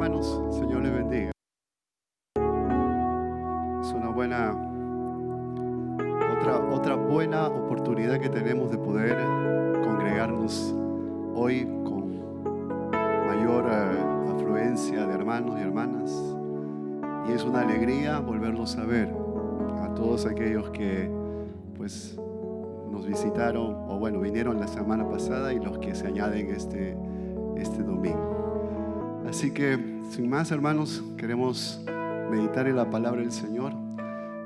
hermanos, Señor les bendiga. Es una otra buena oportunidad que tenemos de poder congregarnos hoy con mayor afluencia de hermanos y hermanas. Y es una alegría volverlos a ver, a todos aquellos que pues nos visitaron o bueno, vinieron la semana pasada y los que se añaden este domingo. Así que sin más, hermanos, queremos meditar en la palabra del Señor,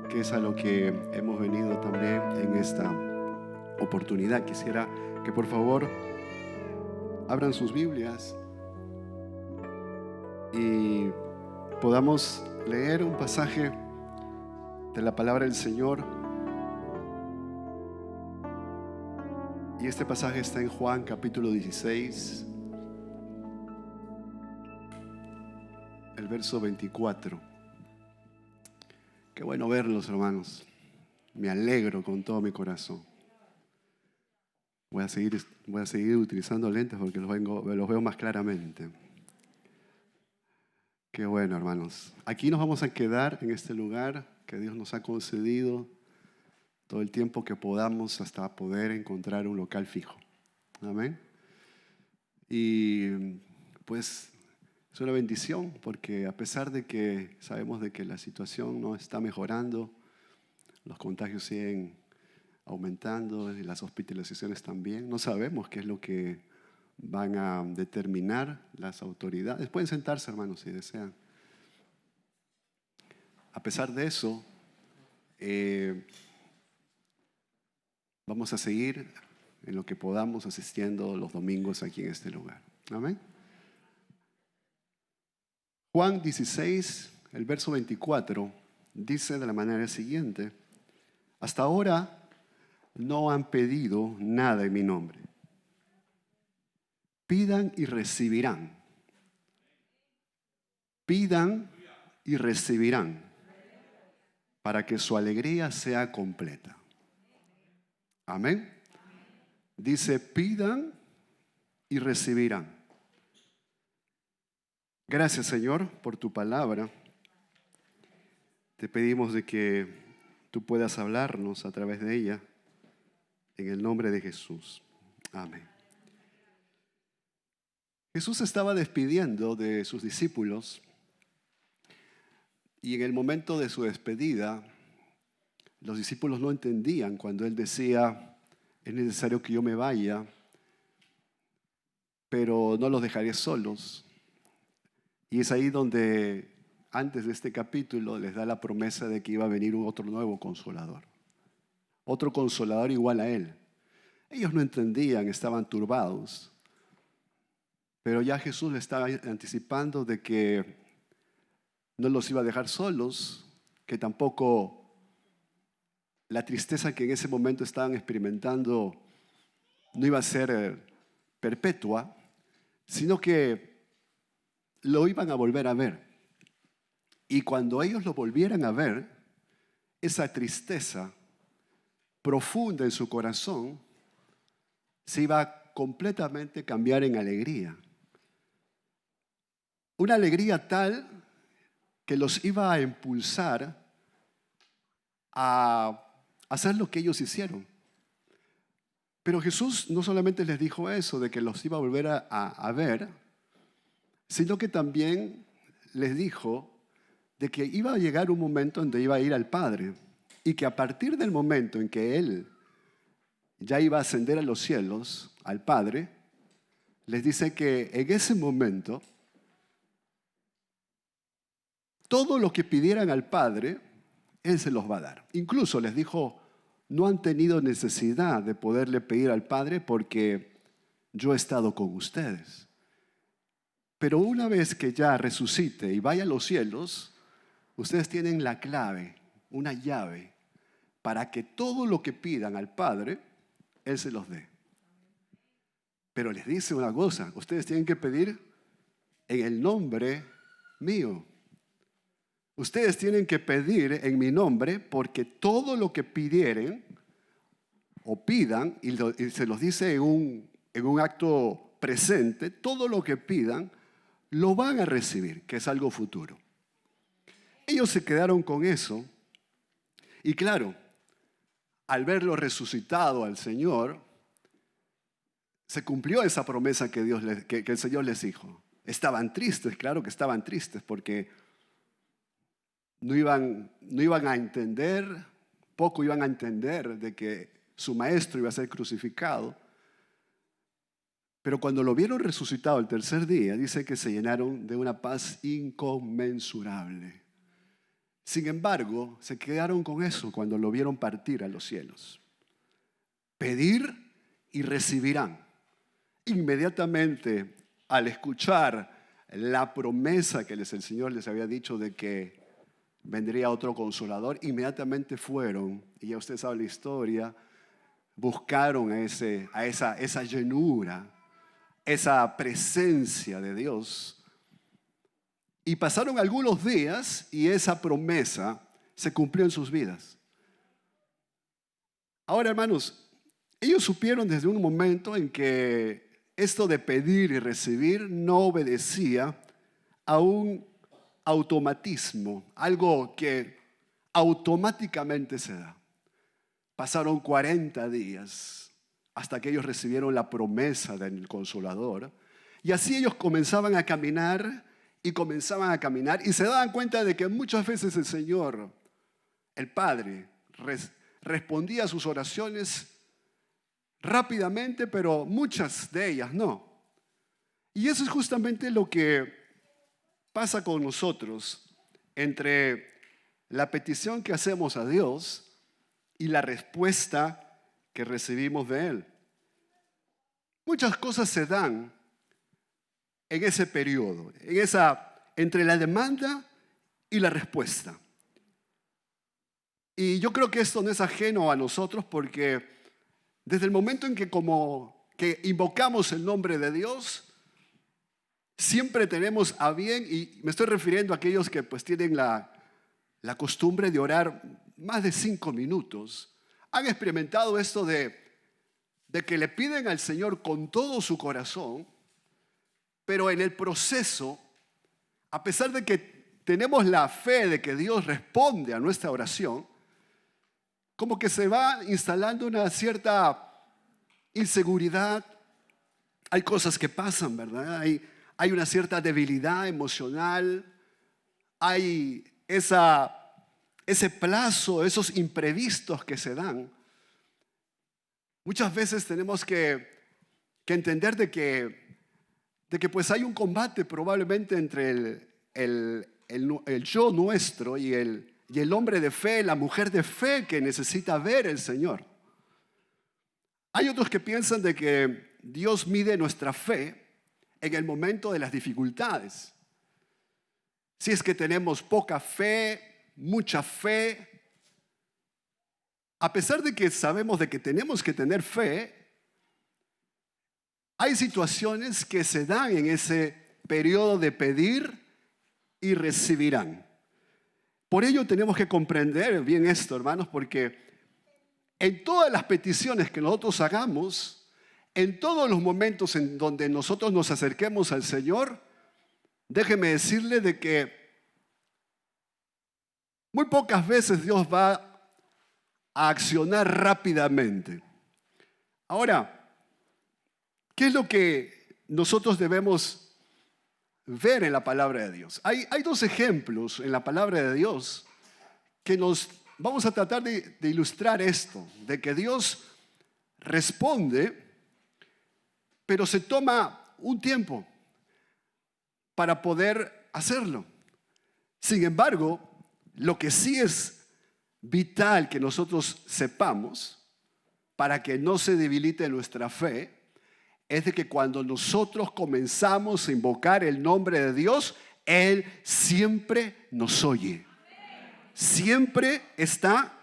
que es a lo que hemos venido también en esta oportunidad. Quisiera que por favor abran sus Biblias y podamos leer un pasaje de la palabra del Señor. Y este pasaje está en Juan capítulo 16, el verso 24. Qué bueno verlos, hermanos. Me alegro con todo mi corazón. Voy a seguir utilizando lentes porque los veo más claramente. Qué bueno, hermanos. Aquí nos vamos a quedar en este lugar que Dios nos ha concedido todo el tiempo que podamos hasta poder encontrar un local fijo. Amén. Y pues es una bendición porque a pesar de que sabemos de que la situación no está mejorando, los contagios siguen aumentando y las hospitalizaciones también, no sabemos qué es lo que van a determinar las autoridades. Pueden sentarse, hermanos, si desean. A pesar de eso, vamos a seguir en lo que podamos asistiendo los domingos aquí en este lugar. Amén. Juan 16, el verso 24, dice de la manera siguiente: hasta ahora no han pedido nada en mi nombre. Pidan y recibirán. Pidan y recibirán, para que su alegría sea completa. Amén. Dice, pidan y recibirán. Gracias, Señor, por tu palabra. Te pedimos de que tú puedas hablarnos a través de ella, en el nombre de Jesús. Amén. Jesús estaba despidiendo de sus discípulos y en el momento de su despedida, los discípulos no entendían cuando Él decía, es necesario que yo me vaya, pero no los dejaré solos. Y es ahí donde, antes de este capítulo, les da la promesa de que iba a venir otro nuevo consolador. Otro consolador igual a Él. Ellos no entendían, estaban turbados. Pero ya Jesús le estaba anticipando de que no los iba a dejar solos, que tampoco la tristeza que en ese momento estaban experimentando no iba a ser perpetua, sino que lo iban a volver a ver. Y cuando ellos lo volvieran a ver, esa tristeza profunda en su corazón se iba a completamente cambiar en alegría. Una alegría tal que los iba a impulsar a hacer lo que ellos hicieron. Pero Jesús no solamente les dijo eso, de que los iba a volver a ver, sino que también les dijo de que iba a llegar un momento donde iba a ir al Padre y que a partir del momento en que Él ya iba a ascender a los cielos, al Padre, les dice que en ese momento todo lo que pidieran al Padre, Él se los va a dar. Incluso les dijo, no han tenido necesidad de poderle pedir al Padre porque yo he estado con ustedes. Pero una vez que ya resucite y vaya a los cielos, ustedes tienen la clave, una llave, para que todo lo que pidan al Padre, Él se los dé. Pero les dice una cosa, ustedes tienen que pedir en el nombre mío. Ustedes tienen que pedir en mi nombre porque todo lo que pidieren o pidan, y se los dice en un acto presente, todo lo que pidan, lo van a recibir, que es algo futuro. Ellos se quedaron con eso y claro, al verlo resucitado al Señor, se cumplió esa promesa que el Señor les dijo. Estaban tristes, claro que estaban tristes porque no iban a entender, poco iban a entender de que su maestro iba a ser crucificado. Pero cuando lo vieron resucitado el tercer día, dice que se llenaron de una paz inconmensurable. Sin embargo, se quedaron con eso cuando lo vieron partir a los cielos. Pedir y recibirán. Inmediatamente al escuchar la promesa que el Señor les había dicho de que vendría otro consolador, inmediatamente fueron, y ya usted sabe la historia, buscaron a esa llenura, esa presencia de Dios. Y pasaron algunos días y esa promesa se cumplió en sus vidas. Ahora, hermanos, ellos supieron desde un momento en que esto de pedir y recibir no obedecía a un automatismo, algo que automáticamente se da. Pasaron 40 días hasta que ellos recibieron la promesa del Consolador. Y así ellos comenzaban a caminar y se daban cuenta de que muchas veces el Señor, el Padre, respondía a sus oraciones rápidamente, pero muchas de ellas no. Y eso es justamente lo que pasa con nosotros entre la petición que hacemos a Dios y la respuesta que recibimos de Él. Muchas cosas se dan en ese periodo, entre la demanda y la respuesta. Y yo creo que esto no es ajeno a nosotros porque desde el momento en que invocamos el nombre de Dios, siempre tenemos a bien, y me estoy refiriendo a aquellos que pues tienen la costumbre de orar más de 5 minutos, han experimentado esto de que le piden al Señor con todo su corazón, pero en el proceso, a pesar de que tenemos la fe de que Dios responde a nuestra oración, como que se va instalando una cierta inseguridad. Hay cosas que pasan, ¿verdad? Hay una cierta debilidad emocional, hay ese plazo, esos imprevistos que se dan. Muchas veces tenemos que entender de que pues hay un combate probablemente entre el yo nuestro y el hombre de fe, la mujer de fe que necesita ver el Señor. Hay otros que piensan de que Dios mide nuestra fe en el momento de las dificultades. Si es que tenemos poca fe, mucha fe, a pesar de que sabemos de que tenemos que tener fe, hay situaciones que se dan en ese periodo de pedir y recibirán. Por ello tenemos que comprender bien esto, hermanos, porque en todas las peticiones que nosotros hagamos, en todos los momentos en donde nosotros nos acerquemos al Señor, déjeme decirle de que muy pocas veces Dios va a accionar rápidamente. Ahora, ¿qué es lo que nosotros debemos ver en la palabra de Dios? Hay 2 ejemplos en la palabra de Dios que vamos a tratar de ilustrar esto, de que Dios responde, pero se toma un tiempo para poder hacerlo. Sin embargo, lo que sí es vital que nosotros sepamos para que no se debilite nuestra fe es de que cuando nosotros comenzamos a invocar el nombre de Dios, Él siempre nos oye. Siempre está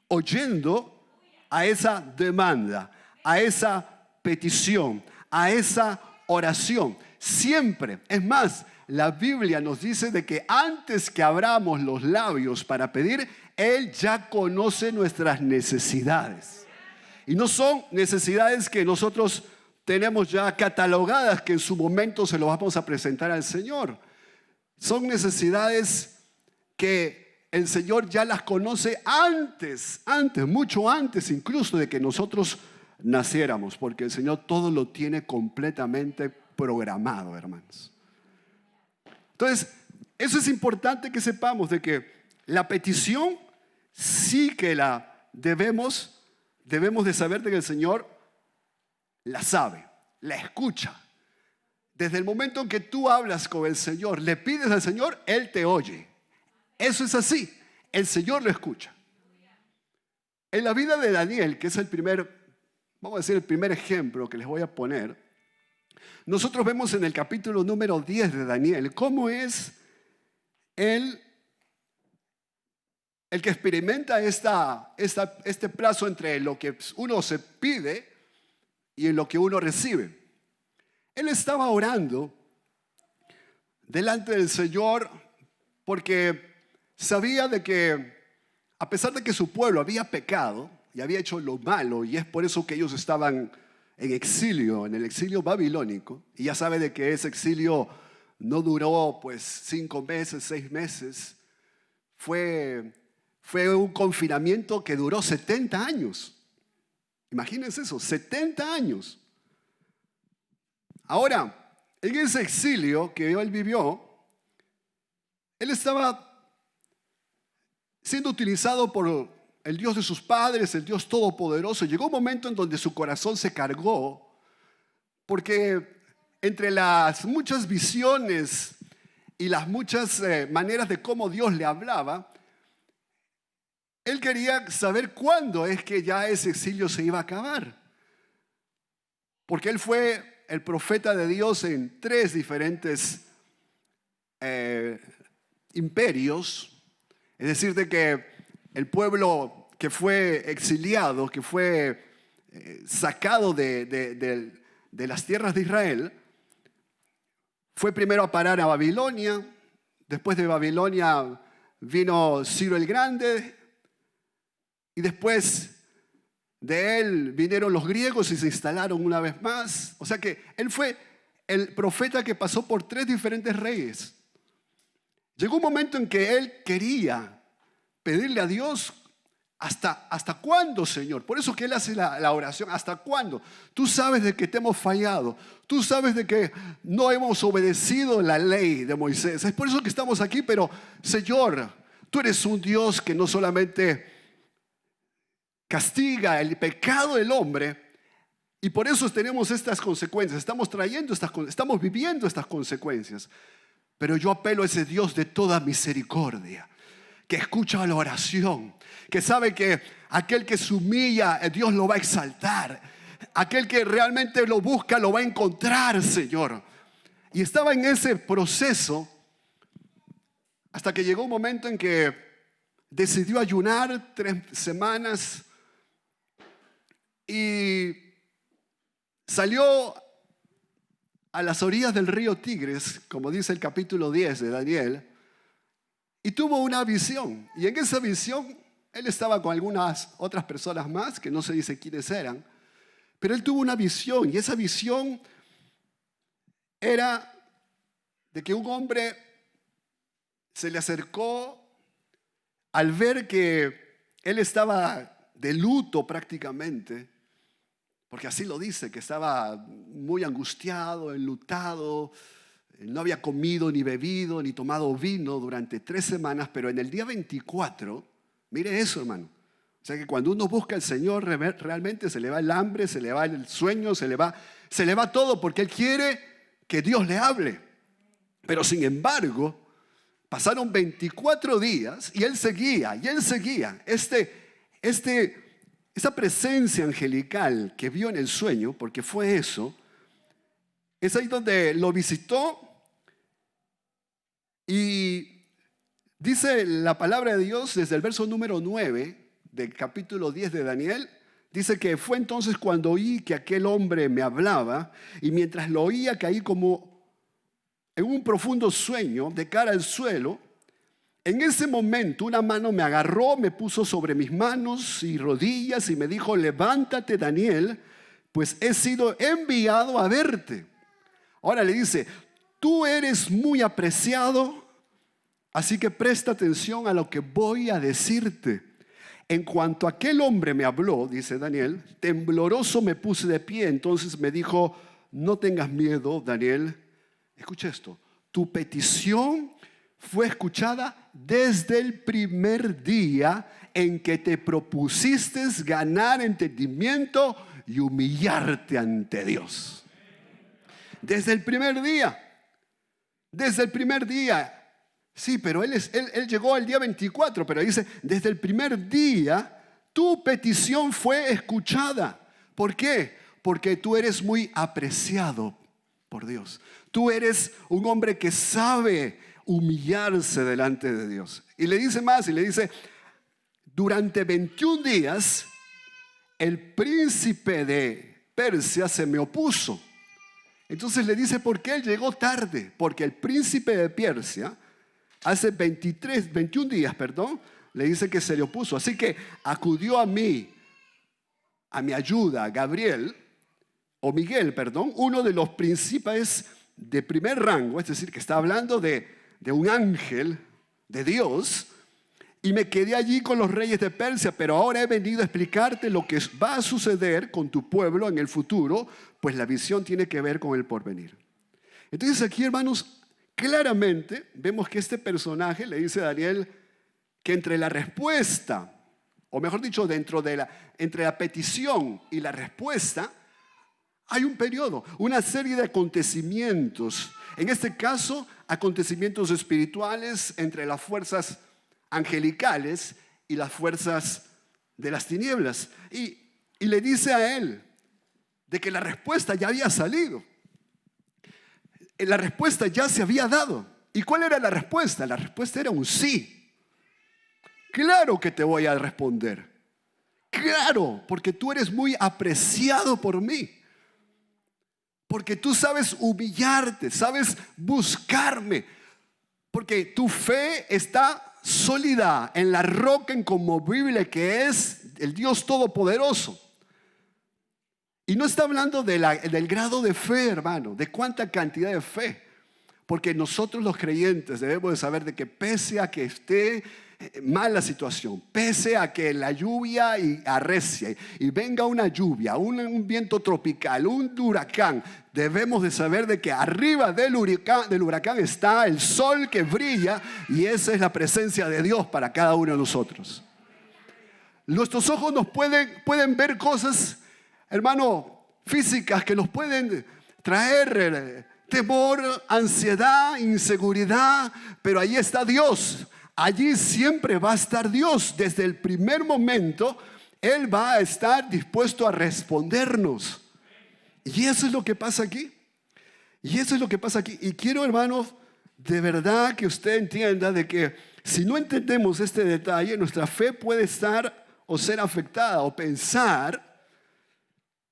oyendo a esa demanda, a esa petición, a esa oración. Siempre. Es más, la Biblia nos dice de que antes que abramos los labios para pedir, Él ya conoce nuestras necesidades. Y no son necesidades que nosotros tenemos ya catalogadas que en su momento se lo vamos a presentar al Señor. Son necesidades que el Señor ya las conoce antes, mucho antes incluso de que nosotros naciéramos, porque el Señor todo lo tiene completamente programado, hermanos. Entonces, eso es importante que sepamos, de que la petición sí que la debemos de saber de que el Señor la sabe, la escucha. Desde el momento en que tú hablas con el Señor, le pides al Señor, Él te oye. Eso es así, el Señor lo escucha. En la vida de Daniel, que es el primer ejemplo que les voy a poner, nosotros vemos en el capítulo número 10 de Daniel cómo es el que experimenta este plazo entre lo que uno se pide y en lo que uno recibe. Él estaba orando delante del Señor porque sabía de que, a pesar de que su pueblo había pecado y había hecho lo malo, y es por eso que ellos estaban en exilio, en el exilio babilónico, y ya sabe de que ese exilio no duró pues 5 meses, 6 meses, fue un confinamiento que duró 70 años. Imagínense eso, 70 años. Ahora, en ese exilio que él vivió, él estaba siendo utilizado por el Dios de sus padres, el Dios Todopoderoso. Llegó un momento en donde su corazón se cargó, porque entre las muchas visiones y las muchas maneras de cómo Dios le hablaba, él quería saber cuándo es que ya ese exilio se iba a acabar. Porque él fue el profeta de Dios en 3 diferentes imperios. Es decir, de que el pueblo que fue exiliado, que fue sacado de las tierras de Israel, fue primero a parar a Babilonia. Después de Babilonia vino Ciro el Grande, y después de él vinieron los griegos y se instalaron una vez más. O sea que él fue el profeta que pasó por 3 diferentes reyes. Llegó un momento en que él quería pedirle a Dios, ¿hasta cuándo, Señor? Por eso que él hace la oración, ¿hasta cuándo? Tú sabes de que te hemos fallado. Tú sabes de que no hemos obedecido la ley de Moisés. Es por eso que estamos aquí, pero Señor, tú eres un Dios que no solamente castiga el pecado del hombre, y por eso tenemos estas consecuencias, estamos viviendo estas consecuencias. Pero yo apelo a ese Dios de toda misericordia, que escucha la oración, que sabe que aquel que se humilla, Dios lo va a exaltar. Aquel que realmente lo busca, lo va a encontrar, Señor. Y estaba en ese proceso hasta que llegó un momento en que decidió ayunar 3 semanas y salió a las orillas del río Tigris, como dice el capítulo 10 de Daniel, y tuvo una visión. Y en esa visión, él estaba con algunas otras personas más, que no se dice quiénes eran, pero él tuvo una visión, y esa visión era de que un hombre se le acercó al ver que él estaba de luto prácticamente, porque así lo dice, que estaba muy angustiado, enlutado, no había comido ni bebido ni tomado vino durante 3 semanas, pero en el día 24, mire eso, hermano. O sea que cuando uno busca al Señor, realmente se le va el hambre, se le va el sueño, se le va todo, porque Él quiere que Dios le hable. Pero sin embargo, pasaron 24 días y él seguía. Esa presencia angelical que vio en el sueño, porque fue eso, es ahí donde lo visitó, y dice la palabra de Dios desde el verso número 9 del capítulo 10 de Daniel. Dice que fue entonces cuando oí que aquel hombre me hablaba, y mientras lo oía caí como en un profundo sueño de cara al suelo. En ese momento una mano me agarró, me puso sobre mis manos y rodillas y me dijo: levántate, Daniel, pues he sido enviado a verte. Ahora le dice, tú eres muy apreciado, así que presta atención a lo que voy a decirte. En cuanto aquel hombre me habló, dice Daniel, tembloroso me puse de pie. Entonces me dijo, no tengas miedo, Daniel. Escucha esto, tu petición fue escuchada desde el primer día en que te propusiste ganar entendimiento y humillarte ante Dios. Desde el primer día. Desde el primer día. Sí, pero él llegó el día 24, pero dice, desde el primer día tu petición fue escuchada. ¿Por qué? Porque tú eres muy apreciado por Dios. Tú eres un hombre que sabe humillarse delante de Dios. Y le dice más, y le dice, durante 21 días el príncipe de Persia se me opuso. Entonces le dice, ¿por qué él llegó tarde? Porque el príncipe de Persia hace 21 días, le dice que se le opuso. Así que acudió a mi ayuda, Gabriel, o Miguel, uno de los príncipes de primer rango, es decir, que está hablando de un ángel de Dios, y me quedé allí con los reyes de Persia, pero ahora he venido a explicarte lo que va a suceder con tu pueblo en el futuro, pues la visión tiene que ver con el porvenir. Entonces aquí, hermanos, claramente vemos que este personaje le dice a Daniel que entre la respuesta, o mejor dicho, entre la petición y la respuesta, hay un periodo, una serie de acontecimientos. En este caso, acontecimientos espirituales entre las fuerzas angelicales y las fuerzas de las tinieblas. Y le dice a él de que la respuesta ya había salido. La respuesta ya se había dado. ¿Y cuál era la respuesta? La respuesta era un sí. Claro que te voy a responder. Claro, porque tú eres muy apreciado por mí. Porque tú sabes humillarte, sabes buscarme. Porque tu fe está sólida en la roca inconmovible que es el Dios Todopoderoso. Y no está hablando del grado de fe, hermano, de cuánta cantidad de fe. Porque nosotros los creyentes debemos de saber de que pese a que esté mala situación, pese a que la lluvia arrecie y venga una lluvia, un viento tropical, un huracán, debemos de saber de que arriba del huracán está el sol que brilla, y esa es la presencia de Dios para cada uno de nosotros. Nuestros ojos nos pueden ver cosas, hermano, físicas que nos pueden traer temor, ansiedad, inseguridad, pero ahí está Dios. Allí siempre va a estar Dios. Desde el primer momento, Él va a estar dispuesto a respondernos. Y eso es lo que pasa aquí. Y quiero, hermanos, de verdad que usted entienda de que si no entendemos este detalle, nuestra fe puede estar o ser afectada o pensar,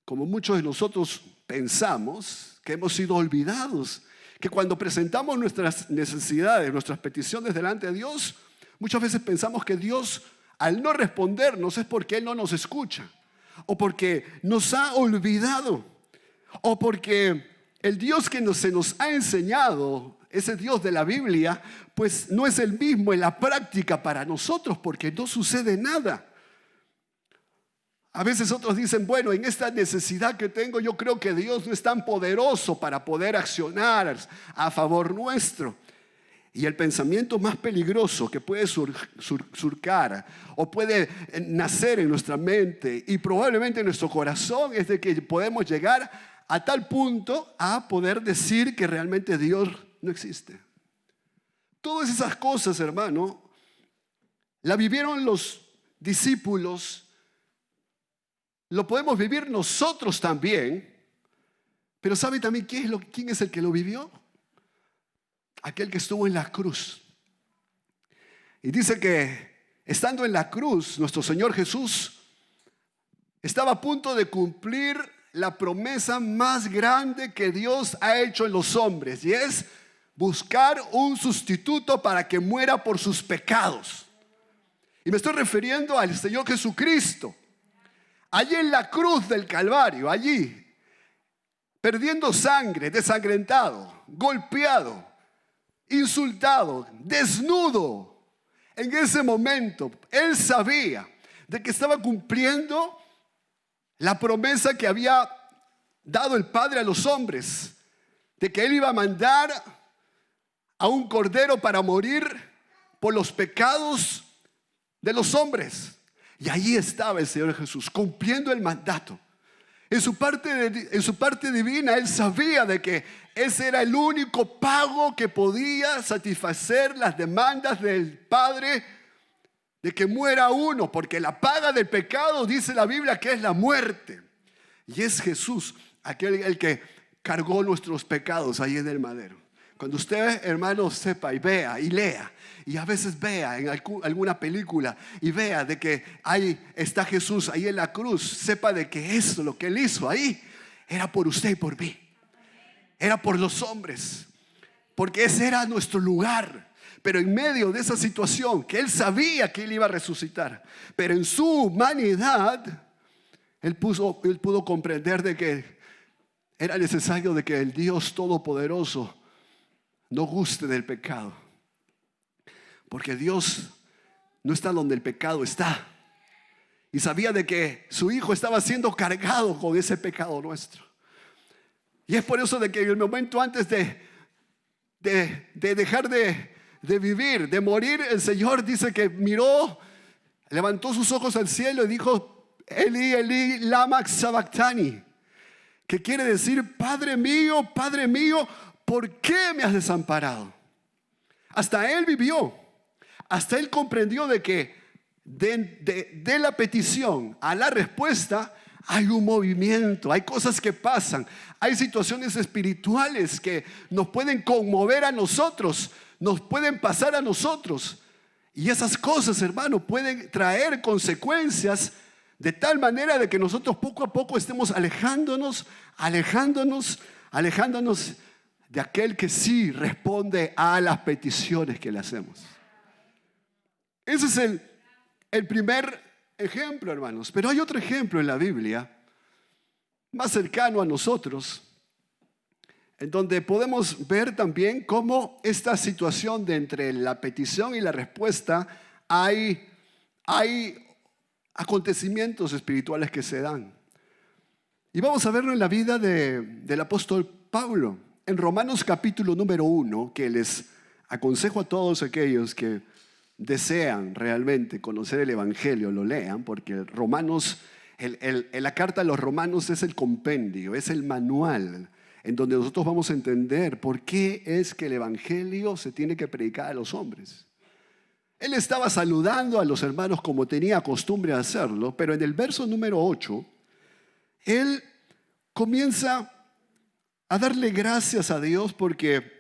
como muchos de nosotros pensamos, que hemos sido olvidados. Que cuando presentamos nuestras necesidades, nuestras peticiones delante de Dios, muchas veces pensamos que Dios, al no respondernos, es porque Él no nos escucha, o porque nos ha olvidado, o porque el Dios que se nos ha enseñado, ese Dios de la Biblia, pues no es el mismo en la práctica para nosotros, porque no sucede nada. A veces otros dicen, bueno, en esta necesidad que tengo, yo creo que Dios no es tan poderoso para poder accionar a favor nuestro. Y el pensamiento más peligroso que puede surcar o puede nacer en nuestra mente y probablemente en nuestro corazón es de que podemos llegar a tal punto a poder decir que realmente Dios no existe. Todas esas cosas, hermano, la vivieron los discípulos. Lo podemos vivir nosotros también, pero ¿sabe también quién es el que lo vivió? Aquel que estuvo en la cruz. Y dice que estando en la cruz, nuestro Señor Jesús estaba a punto de cumplir la promesa más grande que Dios ha hecho en los hombres, y es buscar un sustituto para que muera por sus pecados. Y me estoy refiriendo al Señor Jesucristo. allí en la cruz del Calvario, allí, perdiendo sangre, desangrentado, golpeado, insultado, desnudo. En ese momento, Él sabía de que estaba cumpliendo la promesa que había dado el Padre a los hombres, de que Él iba a mandar a un cordero para morir por los pecados de los hombres. Y allí estaba el Señor Jesús, cumpliendo el mandato. En su parte divina, Él sabía de que ese era el único pago que podía satisfacer las demandas del Padre, de que muera uno, porque la paga del pecado, dice la Biblia, que es la muerte. Y es Jesús, el que cargó nuestros pecados ahí en el madero. Cuando usted, hermano, sepa y vea y lea, y a veces vea en alguna película y vea de que ahí está Jesús ahí en la cruz, sepa de que eso, lo que Él hizo ahí, era por usted y por mí. Era por los hombres, porque ese era nuestro lugar. Pero en medio de esa situación, que Él sabía que Él iba a resucitar, pero en su humanidad, Él pudo comprender de que era necesario de que el Dios Todopoderoso no guste del pecado, porque Dios no está donde el pecado está, y sabía de que su Hijo estaba siendo cargado con ese pecado nuestro. Y es por eso de que en el momento antes de dejar de vivir, de morir, el Señor dice que miró, levantó sus ojos al cielo y dijo: Eli, Eli, lama sabactani, que quiere decir: Padre mío, ¿por qué me has desamparado? Hasta Él vivió, hasta Él comprendió de que de la petición a la respuesta hay un movimiento, hay cosas que pasan, hay situaciones espirituales que nos pueden conmover a nosotros, nos pueden pasar a nosotros. Y esas cosas, hermano, pueden traer consecuencias de tal manera de que nosotros poco a poco estemos alejándonos de aquel que sí responde a las peticiones que le hacemos. Ese es el primer ejemplo, hermanos. Pero hay otro ejemplo en la Biblia, más cercano a nosotros, en donde podemos ver también cómo esta situación de entre la petición y la respuesta hay acontecimientos espirituales que se dan. Y vamos a verlo en la vida del apóstol Pablo. En Romanos capítulo número 1, que les aconsejo a todos aquellos que desean realmente conocer el Evangelio, lo lean, porque Romanos, la carta a los Romanos es el compendio, es el manual en donde nosotros vamos a entender por qué es que el Evangelio se tiene que predicar a los hombres. Él estaba saludando a los hermanos como tenía costumbre de hacerlo, pero en el verso número 8, él comienza a darle gracias a Dios porque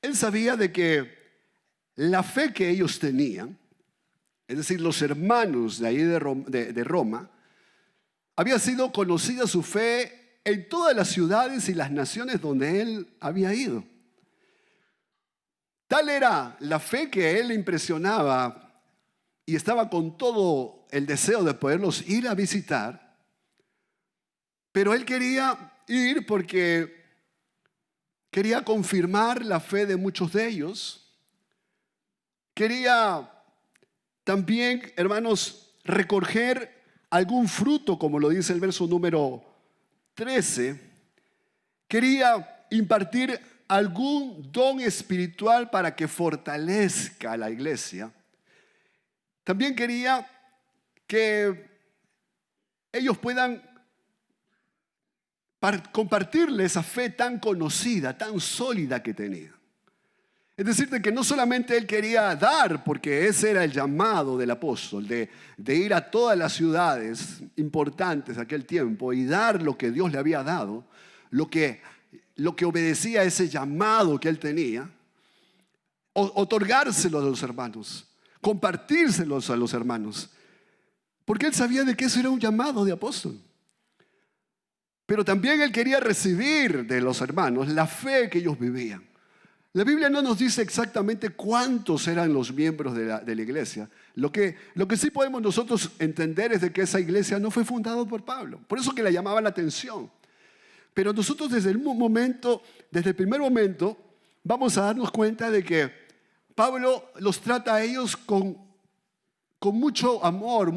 él sabía de que la fe que ellos tenían, es decir, los hermanos de ahí de Roma, había sido conocida su fe en todas las ciudades y las naciones donde él había ido. Tal era la fe que él impresionaba y estaba con todo el deseo de poderlos ir a visitar, pero él quería ir porque quería confirmar la fe de muchos de ellos. Quería también, hermanos, recoger algún fruto, como lo dice el verso número 13. Quería impartir algún don espiritual para que fortalezca a la iglesia. También quería que ellos puedan compartirle esa fe tan conocida, tan sólida que tenía. Es decir, de que no solamente él quería dar, porque ese era el llamado del apóstol, de ir a todas las ciudades importantes de aquel tiempo y dar lo que Dios le había dado, lo que obedecía a ese llamado que él tenía, otorgárselo a los hermanos, compartírselos a los hermanos, porque él sabía de que eso era un llamado de apóstol. Pero también él quería recibir de los hermanos la fe que ellos vivían. La Biblia no nos dice exactamente cuántos eran los miembros de la iglesia, Lo que sí podemos nosotros entender es de que esa iglesia no fue fundada por Pablo. Por eso que le llamaba la atención. Pero nosotros desde el primer momento, vamos a darnos cuenta de que Pablo los trata a ellos con mucho amor,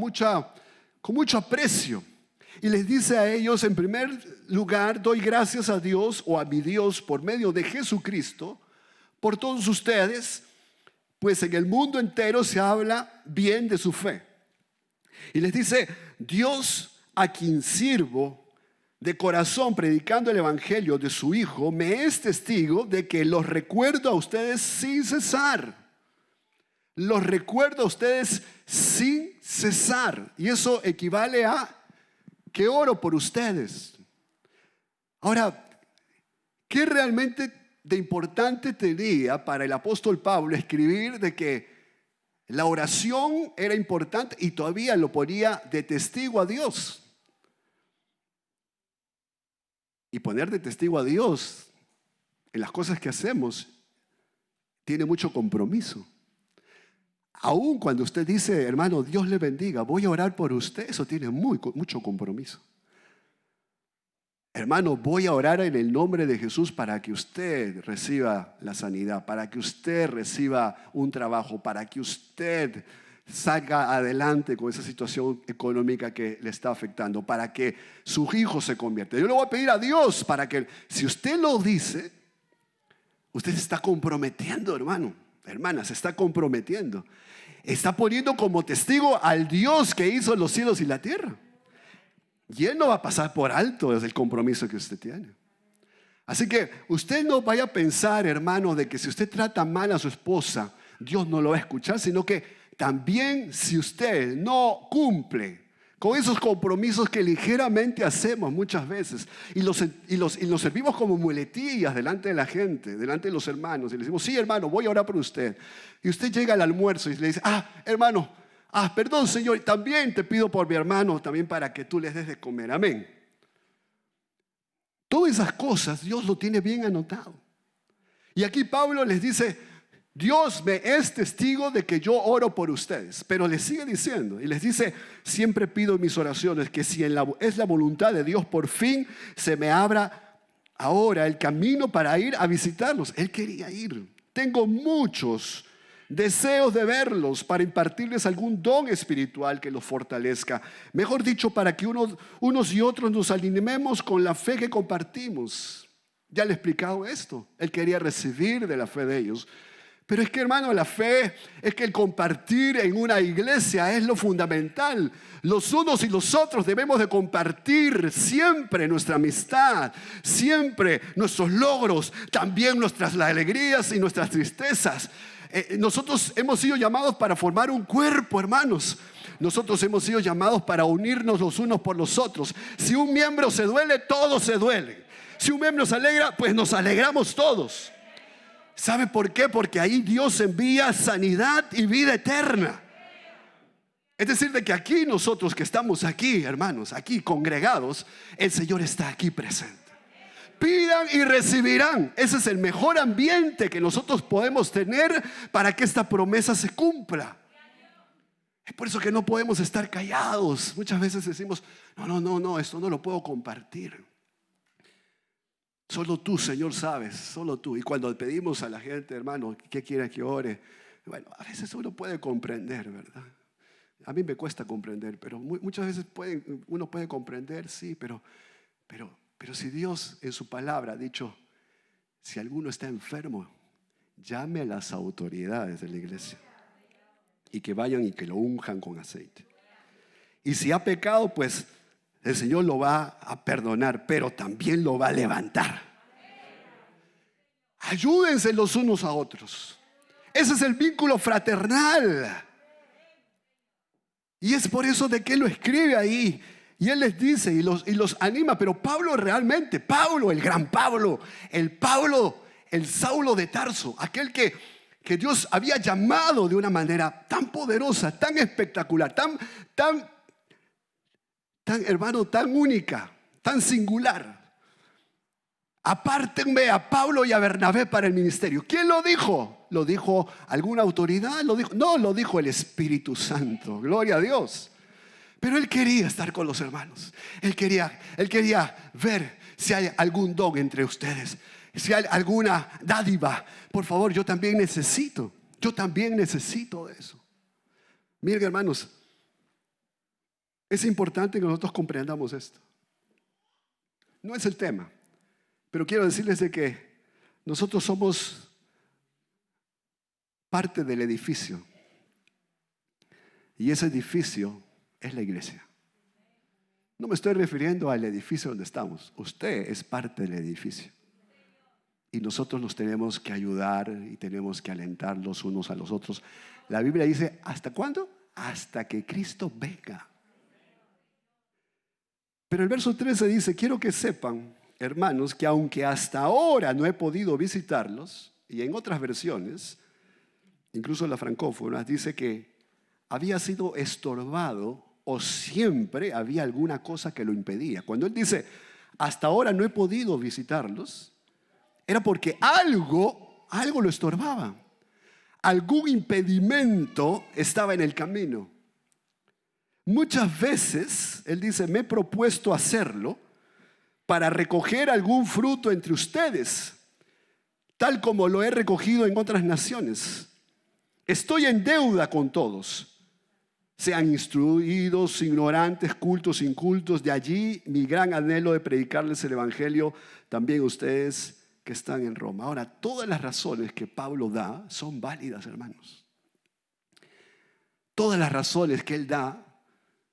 con mucho aprecio. Y les dice a ellos, en primer lugar, doy gracias a Dios o a mi Dios por medio de Jesucristo, por todos ustedes, pues en el mundo entero se habla bien de su fe. Y les dice, Dios a quien sirvo de corazón predicando el evangelio de su Hijo, me es testigo de que los recuerdo a ustedes sin cesar. Los recuerdo a ustedes sin cesar. Y eso equivale a que oro por ustedes. Ahora, ¿qué realmente de importante tenía para el apóstol Pablo escribir de que la oración era importante y todavía lo ponía de testigo a Dios? Y poner de testigo a Dios en las cosas que hacemos tiene mucho compromiso. Aún cuando usted dice, hermano, Dios le bendiga, voy a orar por usted, eso tiene mucho compromiso. Hermano, voy a orar en el nombre de Jesús para que usted reciba la sanidad, para que usted reciba un trabajo, para que usted salga adelante con esa situación económica que le está afectando, para que su hijo se convierta. Yo le voy a pedir a Dios para que, si usted lo dice, usted se está comprometiendo, hermano, hermana, se está comprometiendo. Está poniendo como testigo al Dios que hizo los cielos y la tierra. Y Él no va a pasar por alto el compromiso que usted tiene. Así que usted no vaya a pensar, hermano, de que si usted trata mal a su esposa, Dios no lo va a escuchar, sino que también si usted no cumple con esos compromisos que ligeramente hacemos muchas veces y los servimos como muletillas delante de la gente, delante de los hermanos, y le decimos, sí, hermano, voy a orar por usted. Y usted llega al almuerzo y le dice, hermano, perdón, Señor, también te pido por mi hermano, también para que tú les des de comer. Amén. Todas esas cosas Dios lo tiene bien anotado. Y aquí Pablo les dice, Dios me es testigo de que yo oro por ustedes. Pero les sigue diciendo y les dice, siempre pido en mis oraciones que si es la voluntad de Dios, por fin se me abra ahora el camino para ir a visitarlos. Él quería ir. Tengo muchos deseos de verlos para impartirles algún don espiritual que los fortalezca. Mejor dicho, para que unos y otros nos animemos con la fe que compartimos. Ya le he explicado esto. Él quería recibir de la fe de ellos. Pero es que, hermano, la fe es que el compartir en una iglesia es lo fundamental. Los unos y los otros debemos de compartir siempre nuestra amistad, siempre nuestros logros, también nuestras alegrías y nuestras tristezas. Nosotros hemos sido llamados para formar un cuerpo, hermanos. Nosotros hemos sido llamados para unirnos los unos por los otros. Si un miembro se duele, todos se duelen. Si un miembro se alegra, pues nos alegramos todos. ¿Sabe por qué? Porque ahí Dios envía sanidad y vida eterna. Es decir, de que aquí nosotros que estamos aquí, hermanos, aquí congregados, el Señor está aquí presente. Pidan y recibirán. Ese es el mejor ambiente que nosotros podemos tener para que esta promesa se cumpla. Es por eso que no podemos estar callados. Muchas veces decimos, no, esto no lo puedo compartir. Solo tú, Señor, sabes, solo tú. Y cuando pedimos a la gente, hermano, ¿qué quiere que ore? Bueno, a veces uno puede comprender, ¿verdad? A mí me cuesta comprender, pero muchas veces uno puede comprender, sí, pero si Dios en su palabra ha dicho, si alguno está enfermo, llame a las autoridades de la iglesia y que vayan y que lo unjan con aceite. Y si ha pecado, pues el Señor lo va a perdonar, pero también lo va a levantar. Ayúdense los unos a otros. Ese es el vínculo fraternal. Y es por eso de que Él lo escribe ahí. Y Él les dice y los anima. Pero Pablo realmente, el gran Pablo, el Saulo de Tarso, aquel que Dios había llamado de una manera tan poderosa, tan espectacular, tan hermano, tan única, tan singular. apártenme a Pablo y a Bernabé para el ministerio. ¿Quién lo dijo? ¿Lo dijo alguna autoridad? No, lo dijo el Espíritu Santo. Gloria a Dios. Pero él quería estar con los hermanos. Él quería ver si hay algún don entre ustedes, si hay alguna dádiva. Por favor, yo también necesito de eso. Miren, hermanos, es importante que nosotros comprendamos esto. No es el tema, pero quiero decirles de que nosotros somos parte del edificio. Y ese edificio es la iglesia. No me estoy refiriendo al edificio donde estamos. Usted es parte del edificio. Y nosotros nos tenemos que ayudar y tenemos que alentar los unos a los otros. La Biblia dice, ¿hasta cuándo? Hasta que Cristo venga. Pero el verso 13 dice, quiero que sepan, hermanos, que aunque hasta ahora no he podido visitarlos, y en otras versiones, incluso la francófona, dice que había sido estorbado o siempre había alguna cosa que lo impedía. Cuando él dice, hasta ahora no he podido visitarlos, era porque algo lo estorbaba. Algún impedimento estaba en el camino. Muchas veces, él dice, me he propuesto hacerlo para recoger algún fruto entre ustedes, tal como lo he recogido en otras naciones. Estoy en deuda con todos, sean instruidos, ignorantes, cultos, incultos. De allí mi gran anhelo de predicarles el evangelio también a ustedes que están en Roma. Ahora, todas las razones que Pablo da son válidas, hermanos. Todas las razones que él da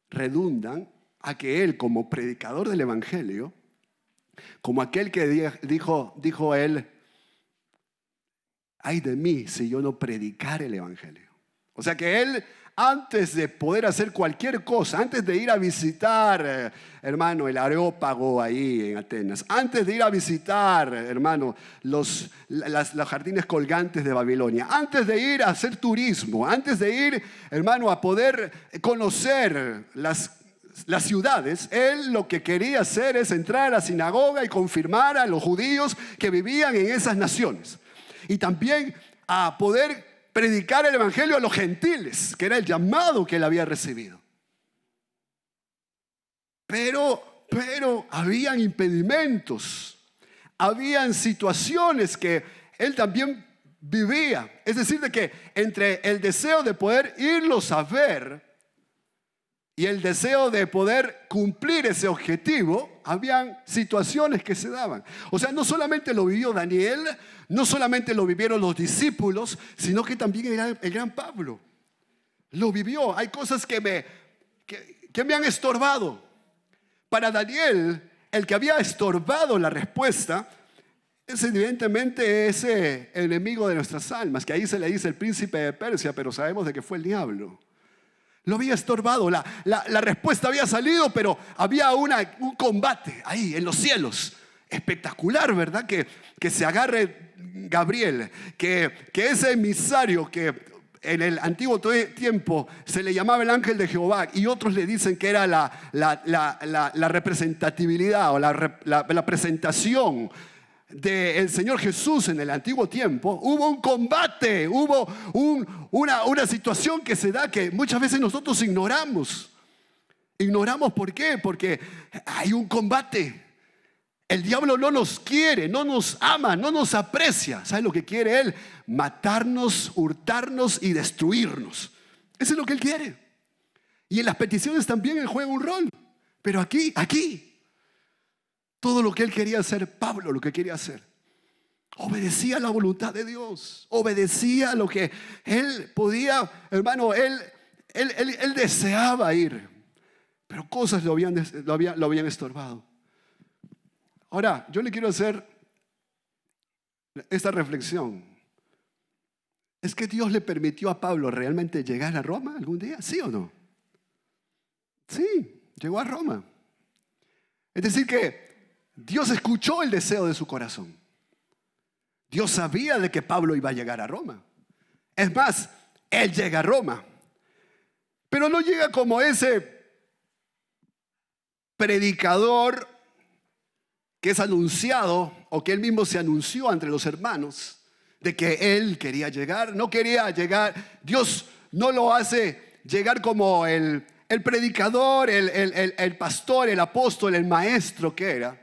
redundan a que él, como predicador del evangelio, como aquel que dijo él, ay de mí si yo no predicar el evangelio. O sea que él, antes de poder hacer cualquier cosa, antes de ir a visitar, hermano, el Areópago ahí en Atenas, antes de ir a visitar, hermano, los jardines colgantes de Babilonia, antes de ir a hacer turismo, antes de ir, hermano, a poder conocer las ciudades, él lo que quería hacer es entrar a la sinagoga y confirmar a los judíos que vivían en esas naciones. Y también a poder predicar el evangelio a los gentiles, que era el llamado que él había recibido. Pero habían impedimentos, habían situaciones que él también vivía. Es decir, de que entre el deseo de poder irlos a ver y el deseo de poder cumplir ese objetivo, habían situaciones que se daban. O sea, no solamente lo vivió Daniel, no solamente lo vivieron los discípulos, sino que también el gran Pablo lo vivió. Hay cosas que me han estorbado. Para Daniel, el que había estorbado la respuesta es evidentemente ese enemigo de nuestras almas, que ahí se le dice el príncipe de Persia, pero sabemos de que fue el diablo. Lo había estorbado, la respuesta había salido, pero había un combate ahí en los cielos. Espectacular, ¿verdad? Que se agarre Gabriel, que ese emisario que en el antiguo tiempo se le llamaba el ángel de Jehová, y otros le dicen que era la representatividad o la presentación del Señor Jesús en el antiguo tiempo. Hubo un combate, hubo una situación que se da que muchas veces nosotros ignoramos. ¿Por qué? Porque hay un combate. El diablo no nos quiere, no nos ama, no nos aprecia. ¿Sabe lo que quiere él? Matarnos, hurtarnos y destruirnos. Eso es lo que él quiere. Y en las peticiones también él juega un rol. Pero aquí, todo lo que él quería hacer, Pablo lo que quería hacer, obedecía la voluntad de Dios, obedecía lo que él podía, hermano, él deseaba ir, pero cosas lo habían estorbado. Ahora, yo le quiero hacer esta reflexión. ¿Es que Dios le permitió a Pablo realmente llegar a Roma algún día? ¿Sí o no? Sí, llegó a Roma. Es decir que Dios escuchó el deseo de su corazón. Dios sabía de que Pablo iba a llegar a Roma. Es más, él llega a Roma. Pero no llega como ese predicador que es anunciado, o que él mismo se anunció entre los hermanos, de que él quería llegar. No quería llegar, Dios no lo hace llegar como el predicador, el pastor, el apóstol, el maestro que era,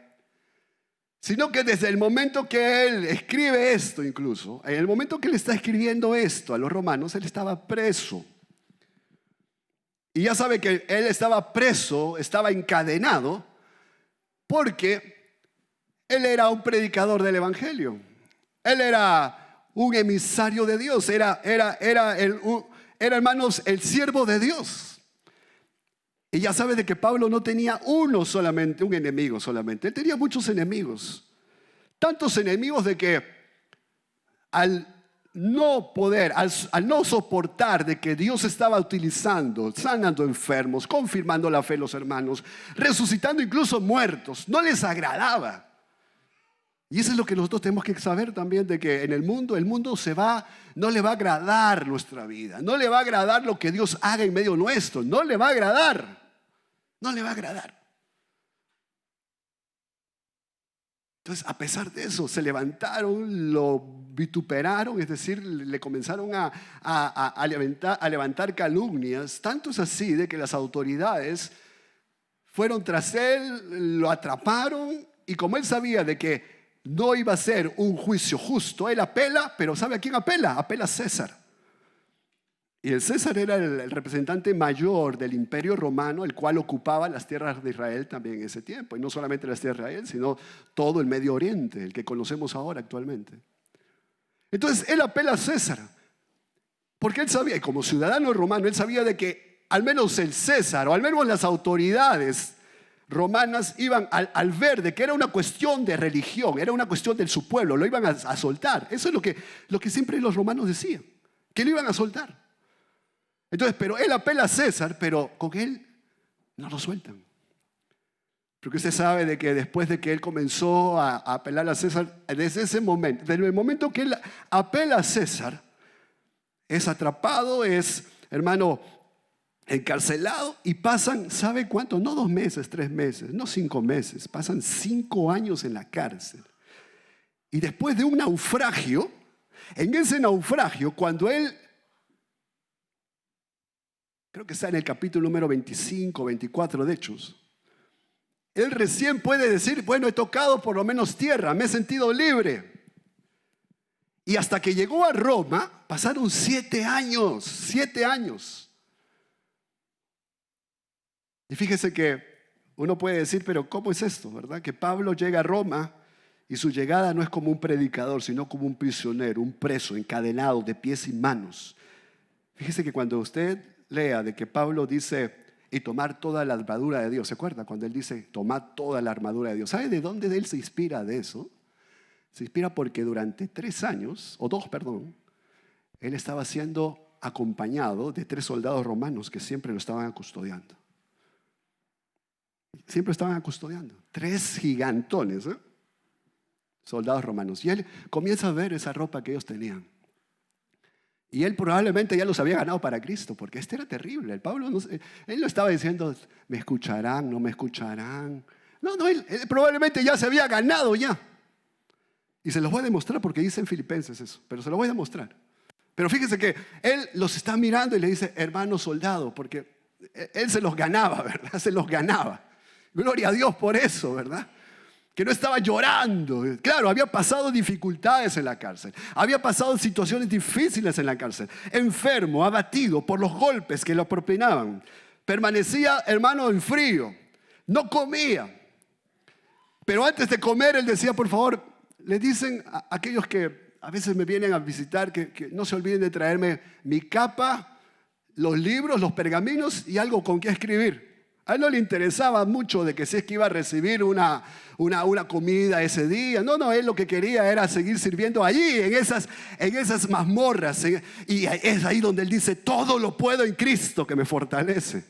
sino que desde el momento que él escribe esto, incluso, en el momento que él está escribiendo esto a los romanos, él estaba preso. Y ya sabe que él estaba preso, estaba encadenado, porque él era un predicador del evangelio. Él era un emisario de Dios, era hermanos, el siervo de Dios. Y ya sabe de que Pablo no tenía un enemigo solamente. Él tenía muchos enemigos. Tantos enemigos de que al no soportar de que Dios estaba utilizando, sanando enfermos, confirmando la fe de los hermanos, resucitando incluso muertos, no les agradaba. Y eso es lo que nosotros tenemos que saber también, de que en el mundo no le va a agradar nuestra vida, no le va a agradar lo que Dios haga en medio nuestro, no le va a agradar. Entonces, a pesar de eso, se levantaron, lo vituperaron, es decir, le comenzaron a levantar calumnias. Tanto es así de que las autoridades fueron tras él, lo atraparon, y como él sabía de que no iba a ser un juicio justo, él apela, pero ¿sabe a quién apela? Apela a César. Y el César era el representante mayor del imperio romano, el cual ocupaba las tierras de Israel también en ese tiempo. Y no solamente las tierras de Israel, sino todo el Medio Oriente, el que conocemos ahora actualmente. Entonces él apela a César, porque él sabía, y como ciudadano romano, él sabía de que al menos el César, o al menos las autoridades romanas, iban al ver de que era una cuestión de religión, era una cuestión de su pueblo, lo iban a soltar. Eso es lo que siempre los romanos decían, que lo iban a soltar. Entonces, pero él apela a César, pero con él no lo sueltan. Porque usted sabe de que después de que él comenzó a apelar a César, desde el momento que él apela a César, es atrapado, es, hermano, encarcelado, y pasan, ¿sabe cuánto? No 2 meses, 3 meses, no 5 meses, pasan 5 años en la cárcel. Y después de un naufragio, en ese naufragio, cuando él, creo que está en el capítulo número 25, 24 de Hechos, él recién puede decir, bueno, he tocado por lo menos tierra, me he sentido libre. Y hasta que llegó a Roma, pasaron 7 años, 7 años. Y fíjese que uno puede decir, pero ¿cómo es esto, verdad? Que Pablo llega a Roma y su llegada no es como un predicador, sino como un prisionero, un preso, encadenado de pies y manos. Fíjese que cuando usted lea de que Pablo dice, y tomar toda la armadura de Dios, ¿se acuerda? Cuando él dice, tomar toda la armadura de Dios. ¿Sabe de dónde él se inspira de eso? Se inspira porque durante 3 años, o 2, perdón, él estaba siendo acompañado de 3 soldados romanos que siempre lo estaban custodiando. Siempre estaban custodiando. 3 gigantones, soldados romanos. Y él comienza a ver esa ropa que ellos tenían. Y él probablemente ya los había ganado para Cristo, porque este era terrible. El Pablo, él no estaba diciendo, me escucharán, no me escucharán. No, él probablemente ya se había ganado ya. Y se los voy a demostrar porque dice en Filipenses eso, pero se los voy a demostrar. Pero fíjense que él los está mirando y le dice, hermano soldado, porque él se los ganaba, ¿verdad? Se los ganaba. Gloria a Dios por eso, ¿verdad? Que no estaba llorando. Claro, había pasado dificultades en la cárcel. Había pasado situaciones difíciles en la cárcel. Enfermo, abatido por los golpes que lo propinaban. Permanecía, hermano, en frío. No comía. Pero antes de comer, él decía, por favor, le dicen a aquellos que a veces me vienen a visitar que no se olviden de traerme mi capa, los libros, los pergaminos y algo con qué escribir. A él no le interesaba mucho de que si es que iba a recibir una comida ese día. No, él lo que quería era seguir sirviendo allí, en esas mazmorras. Y es ahí donde él dice, todo lo puedo en Cristo que me fortalece.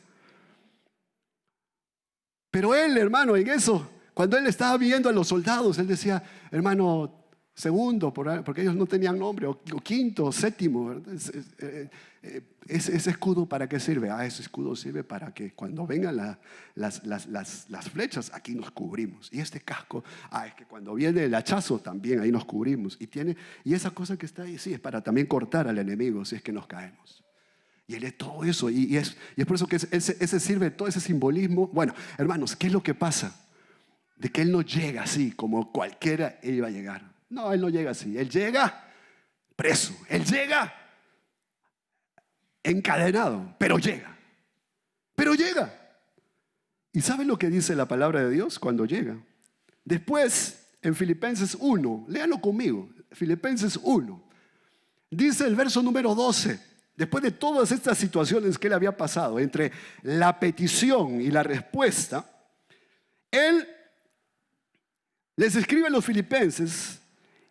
Pero él, hermano, en eso, cuando él estaba viendo a los soldados, él decía, hermano, segundo, porque ellos no tenían nombre, o quinto, o séptimo. ¿Ese escudo para qué sirve? Ese escudo sirve para que cuando vengan las flechas, aquí nos cubrimos. Y este casco, es que cuando viene el hachazo, también ahí nos cubrimos. Y esa cosa que está ahí, sí, es para también cortar al enemigo si es que nos caemos. Y él es todo eso, y es por eso que ese sirve, todo ese simbolismo. Bueno, hermanos, ¿qué es lo que pasa? De que él no llega así como cualquiera iba a llegar. No, él no llega así. Él llega preso. Él llega encadenado, pero llega. Pero llega. ¿Y saben lo que dice la palabra de Dios cuando llega? Después, en Filipenses 1, léanlo conmigo, Filipenses 1, dice el verso número 12, después de todas estas situaciones que él había pasado, entre la petición y la respuesta, él les escribe a los filipenses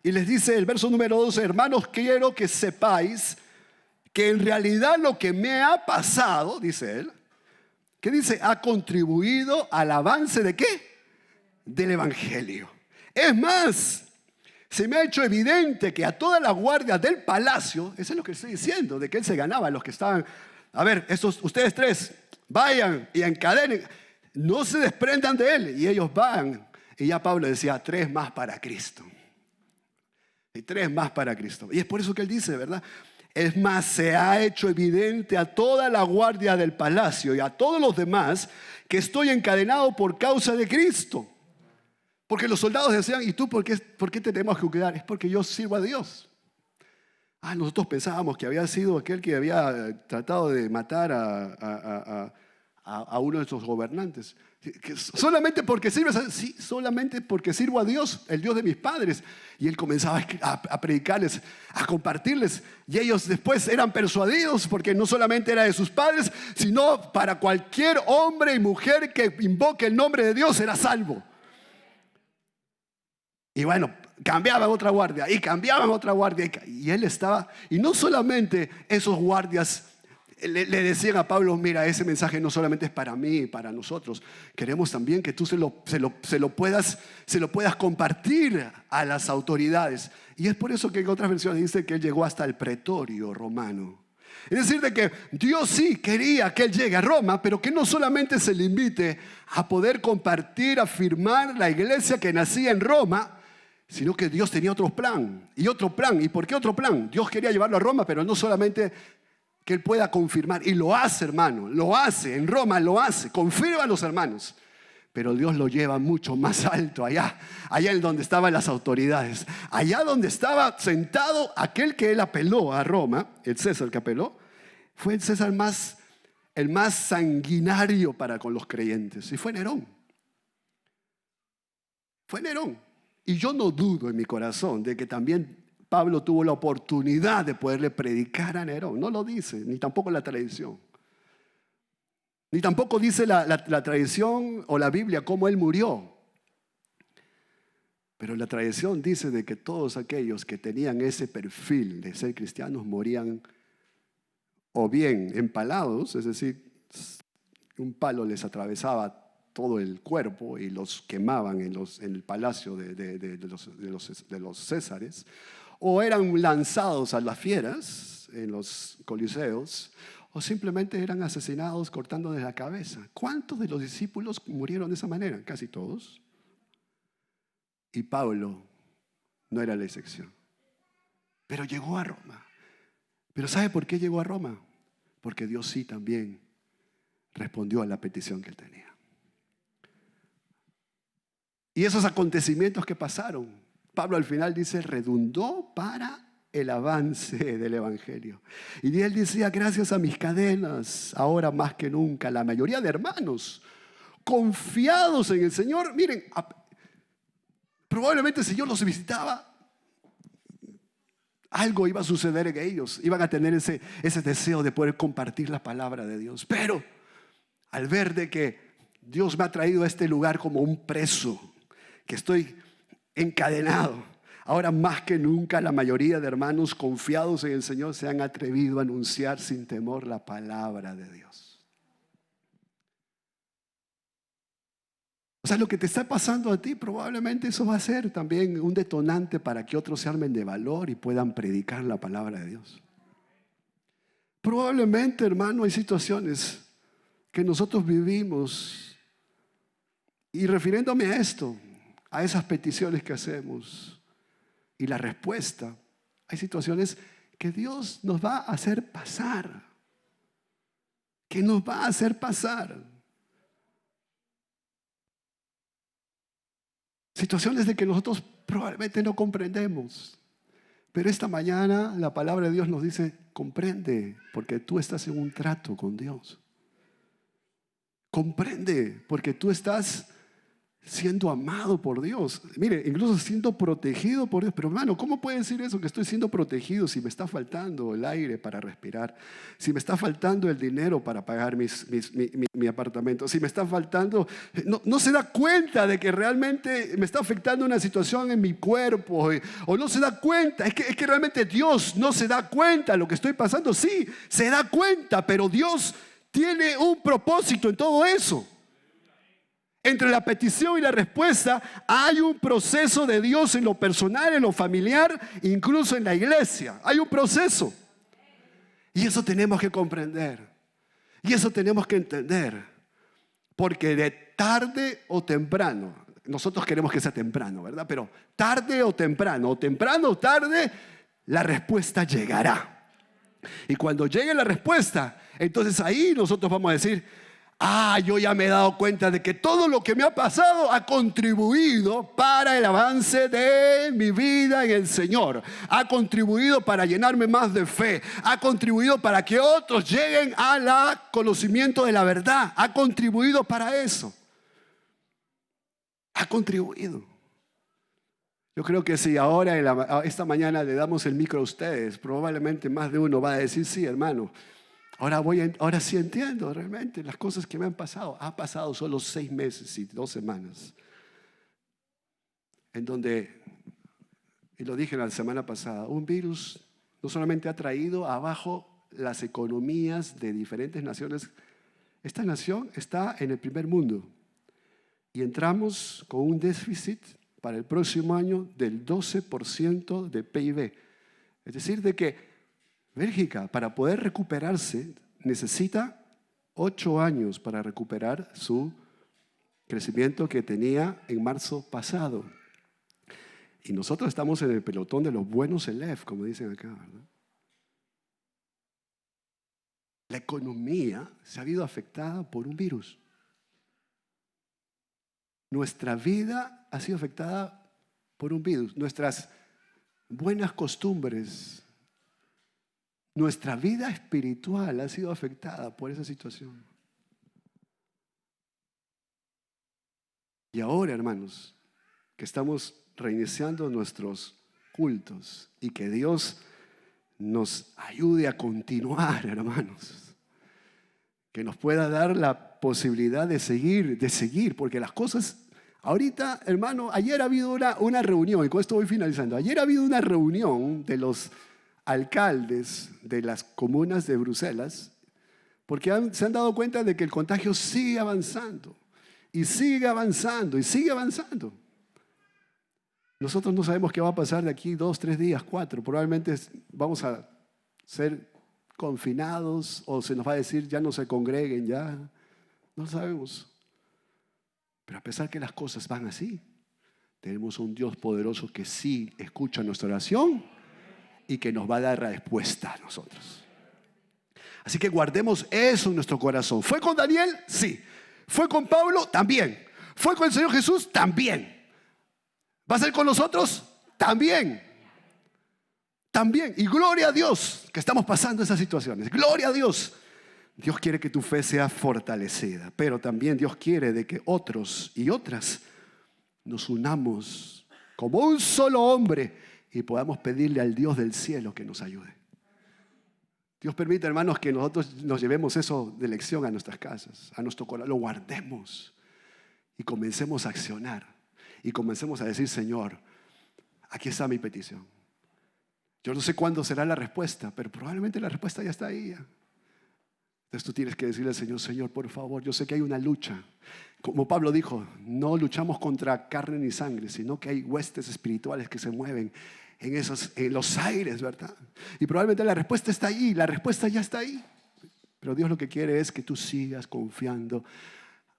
y les dice el verso número 12, hermanos, quiero que sepáis que en realidad lo que me ha pasado, dice él, ¿qué dice? Ha contribuido al avance ¿de qué? Del evangelio. Es más, se me ha hecho evidente que a todas las guardias del palacio, eso es lo que estoy diciendo, de que él se ganaba a los que estaban, a ver, ustedes tres, vayan y encadenen, no se desprendan de él. Y ellos van, y ya Pablo decía, 3 más para Cristo. Y 3 más para Cristo. Y es por eso que él dice, ¿verdad? Es más, se ha hecho evidente a toda la guardia del palacio y a todos los demás que estoy encadenado por causa de Cristo. Porque los soldados decían, ¿y tú por qué te tenemos que cuidar? Es porque yo sirvo a Dios. Nosotros pensábamos que había sido aquel que había tratado de matar a uno de esos gobernantes. Solamente porque sirves, sí, solamente porque sirvo a Dios, el Dios de mis padres. Y él comenzaba a predicarles, a compartirles. Y ellos después eran persuadidos porque no solamente era de sus padres, sino para cualquier hombre y mujer que invoque el nombre de Dios será salvo. Y bueno, cambiaban otra guardia y cambiaban otra guardia. Y él estaba, y no solamente esos guardias le decían a Pablo, mira, ese mensaje no solamente es para mí, para nosotros. Queremos también que tú se lo puedas compartir a las autoridades. Y es por eso que en otras versiones dice que él llegó hasta el pretorio romano. Es decir, de que Dios sí quería que él llegue a Roma, pero que no solamente se le invite a poder compartir, afirmar la iglesia que nacía en Roma, sino que Dios tenía otro plan. ¿Y por qué otro plan? Dios quería llevarlo a Roma, pero no solamente que él pueda confirmar. Y lo hace, hermano, lo hace. En Roma lo hace, confirma a los hermanos. Pero Dios lo lleva mucho más alto, allá en donde estaban las autoridades. Allá donde estaba sentado aquel que él apeló a Roma, el César que apeló, fue el César el más sanguinario para con los creyentes. Y fue Nerón. Fue Nerón. Y yo no dudo en mi corazón de que también Pablo tuvo la oportunidad de poderle predicar a Nerón. No lo dice, ni tampoco la tradición. Ni tampoco dice la tradición o la Biblia cómo él murió. Pero la tradición dice de que todos aquellos que tenían ese perfil de ser cristianos morían o bien empalados, es decir, un palo les atravesaba todo el cuerpo y los quemaban en el palacio de los Césares, o eran lanzados a las fieras en los coliseos, o simplemente eran asesinados cortándoles la cabeza. ¿Cuántos de los discípulos murieron de esa manera? Casi todos. Y Pablo no era la excepción. Pero llegó a Roma. ¿Pero sabe por qué llegó a Roma? Porque Dios sí también respondió a la petición que él tenía. Y esos acontecimientos que pasaron, Pablo al final dice, redundó para el avance del evangelio. Y él decía, gracias a mis cadenas, ahora más que nunca, la mayoría de hermanos confiados en el Señor, miren, probablemente si yo los visitaba, algo iba a suceder en ellos, iban a tener ese deseo de poder compartir la palabra de Dios. Pero al ver de que Dios me ha traído a este lugar como un preso, que estoy encadenado, ahora más que nunca la mayoría de hermanos confiados en el Señor se han atrevido a anunciar sin temor la palabra de Dios. O sea, lo que te está pasando a ti, probablemente eso va a ser también un detonante para que otros se armen de valor y puedan predicar la palabra de Dios. Probablemente, hermano, hay situaciones que nosotros vivimos, y refiriéndome a esto, a esas peticiones que hacemos y la respuesta, hay situaciones que Dios nos va a hacer pasar, que nos va a hacer pasar. Situaciones de que nosotros probablemente no comprendemos. Pero esta mañana la palabra de Dios nos dice, comprende, porque tú estás en un trato con Dios. Comprende, porque tú estás siendo amado por Dios. Mire, incluso siendo protegido por Dios. Pero hermano, ¿cómo puede decir eso? Que estoy siendo protegido si me está faltando el aire para respirar, si me está faltando el dinero para pagar mi apartamento, si me está faltando... No se da cuenta de que realmente me está afectando una situación en mi cuerpo, o no se da cuenta. Es que realmente Dios no se da cuenta de lo que estoy pasando. Sí, se da cuenta, pero Dios tiene un propósito en todo eso. Entre la petición y la respuesta hay un proceso de Dios en lo personal, en lo familiar, incluso en la iglesia. Hay un proceso. Y eso tenemos que comprender. Y eso tenemos que entender. Porque de tarde o temprano, nosotros queremos que sea temprano, ¿verdad? Pero tarde o temprano o tarde, la respuesta llegará. Y cuando llegue la respuesta, entonces ahí nosotros vamos a decir, yo ya me he dado cuenta de que todo lo que me ha pasado ha contribuido para el avance de mi vida en el Señor. Ha contribuido para llenarme más de fe. Ha contribuido para que otros lleguen al conocimiento de la verdad. Ha contribuido para eso. Ha contribuido. Yo creo que si ahora, esta mañana le damos el micro a ustedes, probablemente más de uno va a decir, sí, hermano. Ahora sí entiendo realmente las cosas que me han pasado. Ha pasado solo 6 meses y 2 semanas. En donde, y lo dije la semana pasada, un virus no solamente ha traído abajo las economías de diferentes naciones. Esta nación está en el primer mundo. Y entramos con un déficit para el próximo año del 12% de PIB. Es decir, de que Bélgica, para poder recuperarse, necesita 8 años para recuperar su crecimiento que tenía en marzo pasado. Y nosotros estamos en el pelotón de los buenos elef, como dicen acá, ¿verdad? La economía se ha visto afectada por un virus. Nuestra vida ha sido afectada por un virus. Nuestras buenas costumbres, nuestra vida espiritual ha sido afectada por esa situación. Y ahora, hermanos, que estamos reiniciando nuestros cultos y que Dios nos ayude a continuar, hermanos, que nos pueda dar la posibilidad de seguir, porque las cosas, ahorita, hermano, ayer ha habido una reunión, y con esto voy finalizando, ayer ha habido una reunión de los alcaldes de las comunas de Bruselas, porque se han dado cuenta de que el contagio sigue avanzando, y sigue avanzando, y sigue avanzando. Nosotros no sabemos qué va a pasar de aquí 2, 3 días, 4. Probablemente vamos a ser confinados o se nos va a decir ya no se congreguen, ya. No sabemos. Pero a pesar que las cosas van así, tenemos un Dios poderoso que sí escucha nuestra oración y que nos va a dar la respuesta a nosotros. Así que guardemos eso en nuestro corazón. ¿Fue con Daniel? Sí. ¿Fue con Pablo? También. ¿Fue con el Señor Jesús? También. ¿Va a ser con nosotros? También. También. Y gloria a Dios que estamos pasando esas situaciones. Gloria a Dios. Dios quiere que tu fe sea fortalecida, pero también Dios quiere de que otros y otras nos unamos como un solo hombre y podamos pedirle al Dios del cielo que nos ayude. Dios permite, hermanos, que nosotros nos llevemos eso de lección a nuestras casas, a nuestro corazón, lo guardemos y comencemos a accionar. Y comencemos a decir, Señor, aquí está mi petición. Yo no sé cuándo será la respuesta, pero probablemente la respuesta ya está ahí. Entonces tú tienes que decirle al Señor, Señor, por favor, yo sé que hay una lucha. Como Pablo dijo, no luchamos contra carne ni sangre, sino que hay huestes espirituales que se mueven en los aires, ¿verdad? Y probablemente la respuesta está ahí, la respuesta ya está ahí. Pero Dios lo que quiere es que tú sigas confiando,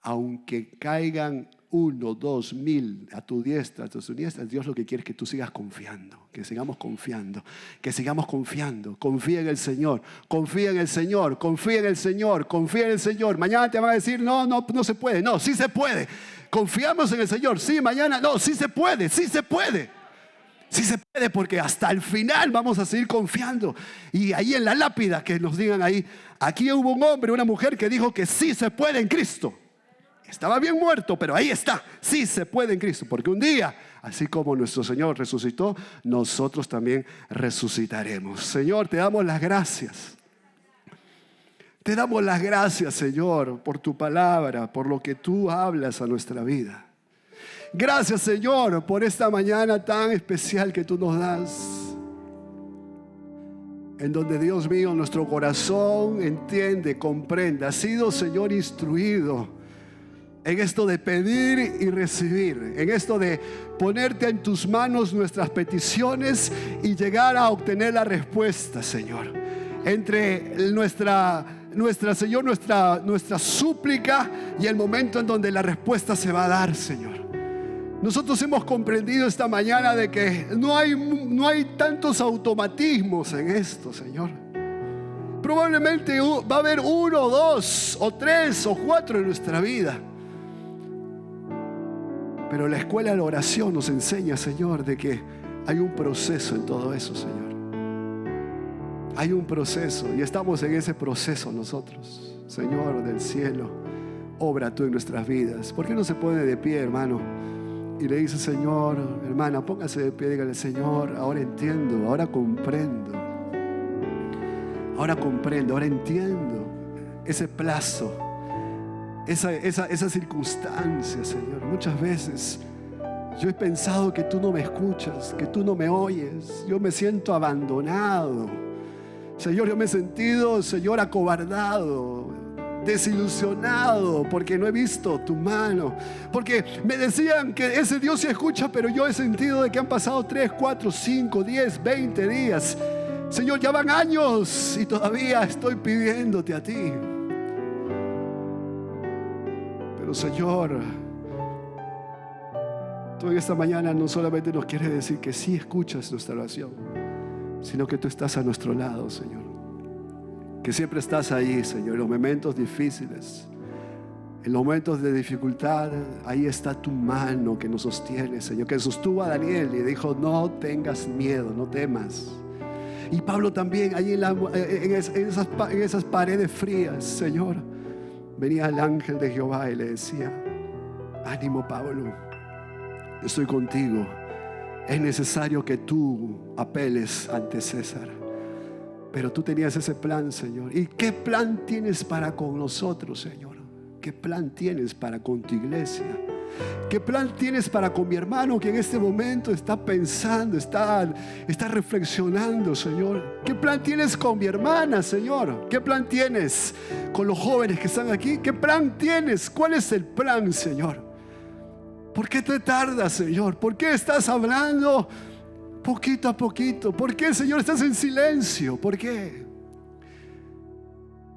aunque caigan 1, 2, 1000 a tu diestra, a tu siniestra. Dios lo que quiere es que tú sigas confiando, que sigamos confiando, que sigamos confiando. Confía en el Señor, confía en el Señor, confía en el Señor, confía en el Señor. Mañana te van a decir, no se puede. No, sí se puede. Confiamos en el Señor. Sí, mañana, no, sí se puede, sí se puede. Sí se puede, porque hasta el final vamos a seguir confiando. Y ahí en la lápida que nos digan ahí, aquí hubo un hombre, una mujer que dijo que sí se puede en Cristo. Estaba bien muerto, pero ahí está. Sí se puede en Cristo. Porque un día, así como nuestro Señor resucitó, nosotros también resucitaremos. Señor, te damos las gracias. Te damos las gracias, Señor, por tu palabra, por lo que tú hablas a nuestra vida. Gracias, Señor, por esta mañana tan especial que tú nos das, en donde, Dios mío, nuestro corazón entiende, comprende, ha sido, Señor, instruido en esto de pedir y recibir, en esto de ponerte en tus manos nuestras peticiones y llegar a obtener la respuesta, Señor. Entre nuestra súplica y el momento en donde la respuesta se va a dar, Señor. Nosotros hemos comprendido esta mañana de que no hay tantos automatismos en esto, Señor. Probablemente va a haber 1, 2 o 3 o 4 en nuestra vida. Pero la escuela de la oración nos enseña, Señor, de que hay un proceso en todo eso, Señor. Hay un proceso y estamos en ese proceso nosotros. Señor del cielo, obra tú en nuestras vidas. ¿Por qué no se pone de pie, hermano? Y le dice, Señor, hermana, póngase de pie, dígale, Señor, ahora entiendo, ahora comprendo. Ahora comprendo, ahora entiendo ese plazo, esa circunstancia, Señor. Muchas veces yo he pensado que tú no me escuchas, que tú no me oyes. Yo me siento abandonado. Señor, yo me he sentido, Señor, acobardado, desilusionado, porque no he visto tu mano, porque me decían que ese Dios se escucha, pero yo he sentido de que han pasado 3, 4, 5, 10, 20 días. Señor, ya van años y todavía estoy pidiéndote a ti. Pero, Señor, tú en esta mañana no solamente nos quieres decir que sí escuchas nuestra oración, sino que tú estás a nuestro lado, Señor. Que siempre estás ahí, Señor, en los momentos difíciles, en los momentos de dificultad. Ahí está tu mano que nos sostiene, Señor, que sostuvo a Daniel y dijo, no tengas miedo, no temas. Y Pablo también, ahí en esas paredes frías, Señor, venía el ángel de Jehová y le decía, ánimo, Pablo, estoy contigo. Es necesario que tú apeles ante César. Pero tú tenías ese plan, Señor. ¿Y qué plan tienes para con nosotros, Señor? ¿Qué plan tienes para con tu iglesia? ¿Qué plan tienes para con mi hermano que en este momento está pensando, está reflexionando, Señor? ¿Qué plan tienes con mi hermana, Señor? ¿Qué plan tienes con los jóvenes que están aquí? ¿Qué plan tienes? ¿Cuál es el plan, Señor? ¿Por qué te tardas, Señor? ¿Por qué estás hablando poquito a poquito? ¿Por qué, Señor, estás en silencio? ¿Por qué?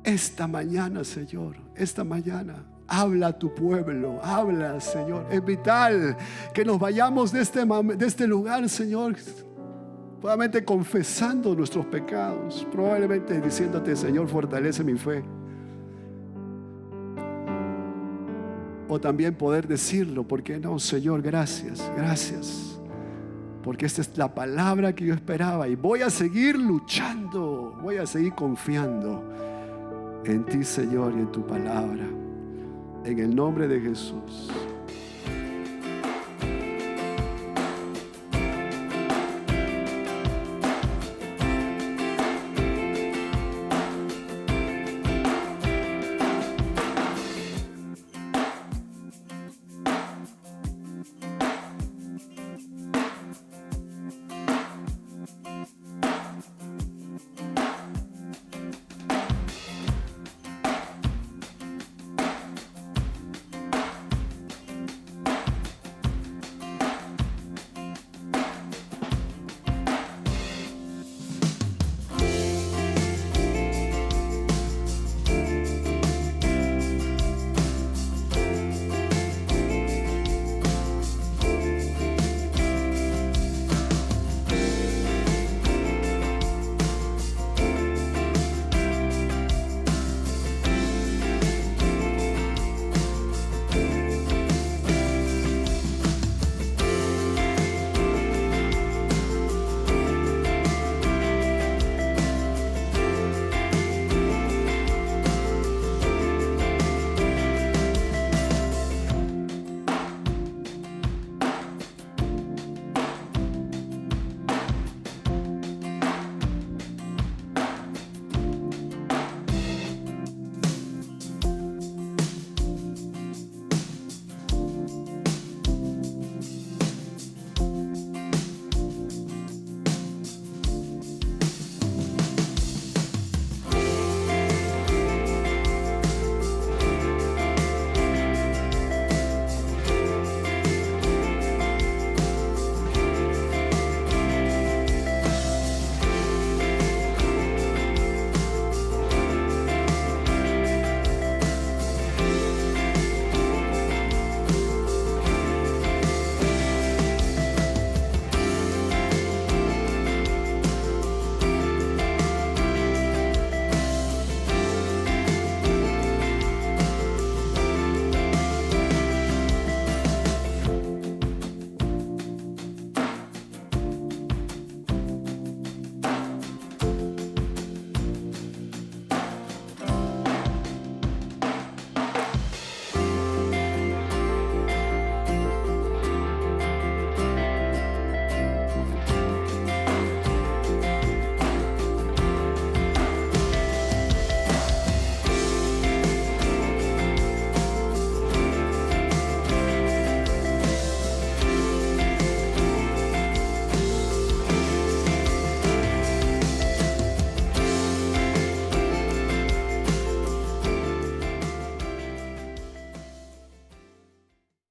Esta mañana, Señor, esta mañana, habla a tu pueblo, habla, Señor. Es vital que nos vayamos de este lugar, Señor, probablemente confesando nuestros pecados, probablemente diciéndote, Señor, fortalece mi fe. O también poder decirlo, ¿por qué no? Señor, gracias, gracias, porque esta es la palabra que yo esperaba y voy a seguir luchando, voy a seguir confiando en ti, Señor, y en tu palabra, en el nombre de Jesús.